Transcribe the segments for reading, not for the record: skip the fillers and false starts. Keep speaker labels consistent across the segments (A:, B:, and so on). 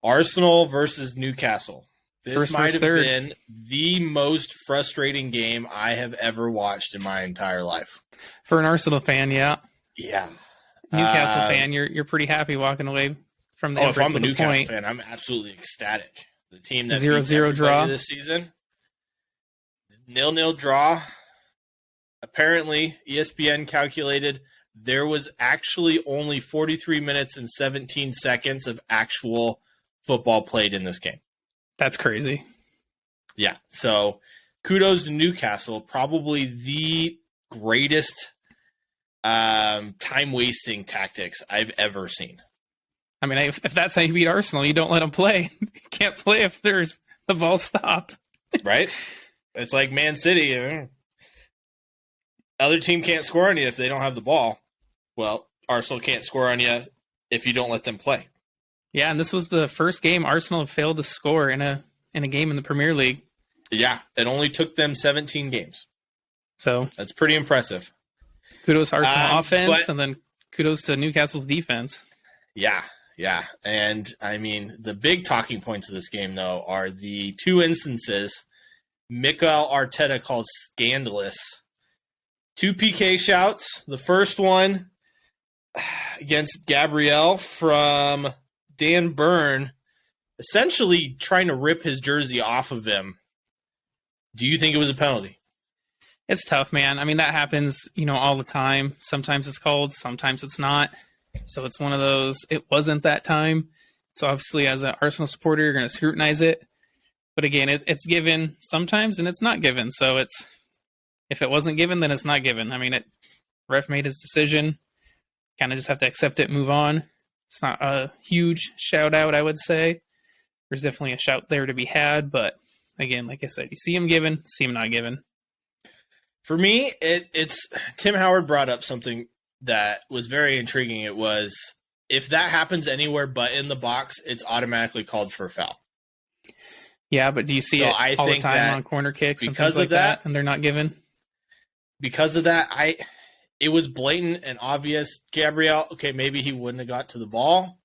A: Arsenal versus Newcastle. This
B: First
A: might
B: versus
A: have
B: third.
A: been the most frustrating game I have ever watched in my entire life.
B: For an Arsenal fan, yeah.
A: Yeah.
B: Newcastle fan, you're pretty happy walking away from the
A: If
B: Emirates
A: I'm a
B: with a
A: Newcastle
B: point.
A: fan, I'm absolutely ecstatic. The team that
B: 0-0
A: beats everybody
B: draw.
A: this season. 0-0 draw. Apparently, ESPN calculated there was actually only 43 minutes and 17 seconds of actual football played in this game.
B: That's crazy.
A: Yeah, so kudos to Newcastle. Probably the greatest time-wasting tactics I've ever seen.
B: I mean, if that's how you beat Arsenal, you don't let them play. You can't play if there's the ball stopped.
A: Right? It's like Man City. Other team can't score on you if they don't have the ball. Well, Arsenal can't score on you if you don't let them play.
B: Yeah, and this was the first game Arsenal have failed to score in a game in the Premier League.
A: Yeah, it only took them 17 games.
B: So
A: that's pretty impressive.
B: Kudos to Arsenal offense, and then kudos to Newcastle's defense.
A: Yeah. And, I mean, the big talking points of this game, though, are the two instances Mikel Arteta calls scandalous. 2 PK shouts. The first one against Gabriel from Dan Burn, essentially trying to rip his jersey off of him. Do you think it was a penalty?
B: It's tough, man. I mean, that happens, all the time. Sometimes it's called, sometimes it's not. So it's one of those, it wasn't that time. So obviously, as an Arsenal supporter, you're going to scrutinize it. But again, it's given sometimes and it's not given. So if it wasn't given, then it's not given. I mean, ref made his decision. Kind of just have to accept it and move on. It's not a huge shout out, I would say. There's definitely a shout there to be had. But again, like I said, you see him given, see him not given.
A: For me, it's Tim Howard brought up something that was very intriguing. It was, if that happens anywhere but in the box, it's automatically called for a foul.
B: Yeah, but do you see it all the time on corner kicks and things like that, and they're not given?
A: Because of that, it was blatant and obvious. Gabriel, okay, maybe he wouldn't have got to the ball,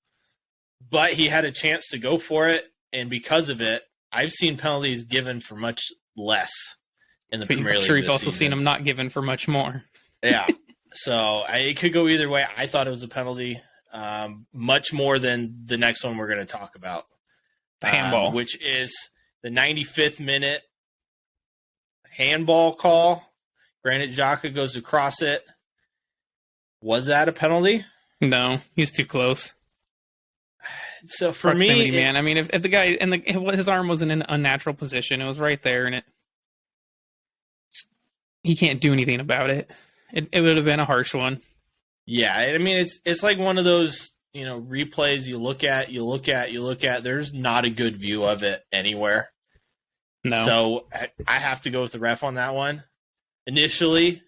A: but he had a chance to go for it, and because of it, I've seen penalties given for much less in the Premier League.
B: I'm sure you've also seen them not given for much more.
A: Yeah. So it could go either way. I thought it was a penalty, much more than the next one we're going to talk about.
B: The handball.
A: Which is the 95th minute handball call. Granit Xhaka goes to cross it. Was that a penalty?
B: No, he's too close.
A: So for proximity,
B: me, man. I mean, if the guy and his arm was in an unnatural position, it was right there, and he can't do anything about it. It would have been a harsh one. Yeah,
A: I mean, it's like one of those replays you look at. There's not a good view of it anywhere.
B: No.
A: So I have to go with the ref on that one. Initially,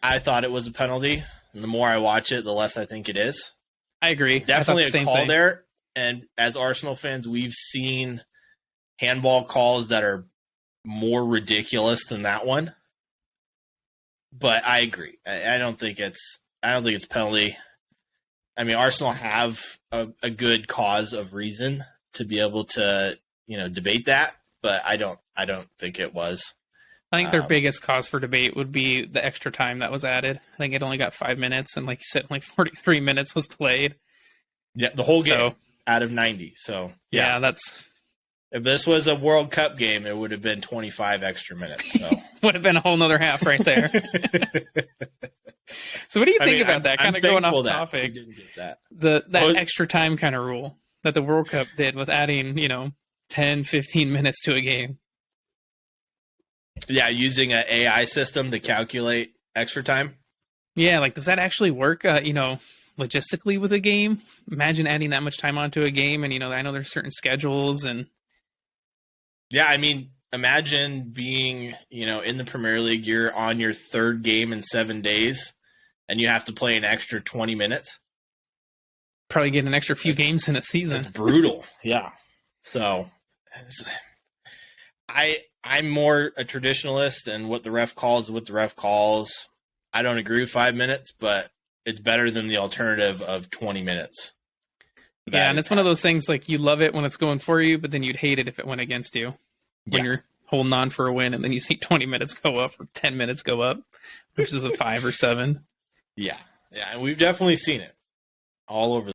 A: I thought it was a penalty. And the more I watch it, the less I think it is.
B: I agree.
A: Definitely a call there. And as Arsenal fans, we've seen handball calls that are more ridiculous than that one. But I agree. I don't think it's penalty. I mean, Arsenal have a good cause of reason to be able to, debate that, but I don't think it was.
B: I think their biggest cause for debate would be the extra time that was added. I think it only got 5 minutes, and like you said, only 43 minutes was played.
A: Yeah, the whole game out of 90. So
B: yeah,
A: if this was a World Cup game, it would have been 25 extra minutes. So
B: would have been a whole nother half right there. So what do you think about that? Kind of going off topic.
A: Didn't get that.
B: That extra time kind of rule that the World Cup did with adding, 10, 15 minutes to a game.
A: Yeah, using an AI system to calculate extra time.
B: Yeah, like does that actually work? Logistically with a game? Imagine adding that much time onto a game, and I know there's certain schedules and.
A: Yeah, I mean, imagine being, in the Premier League, you're on your third game in 7 days, and you have to play an extra 20 minutes.
B: Probably get an extra few games in a season.
A: That's brutal. Yeah. So, I'm more a traditionalist, and what the ref calls is what the ref calls. I don't agree with 5 minutes, but it's better than the alternative of 20 minutes.
B: Yeah, and it's one of those things like you love it when it's going for you, but then you'd hate it if it went against you when you're holding on for a win, and then you see 20 minutes go up or 10 minutes go up versus a 5 or 7.
A: Yeah, and we've definitely seen it all over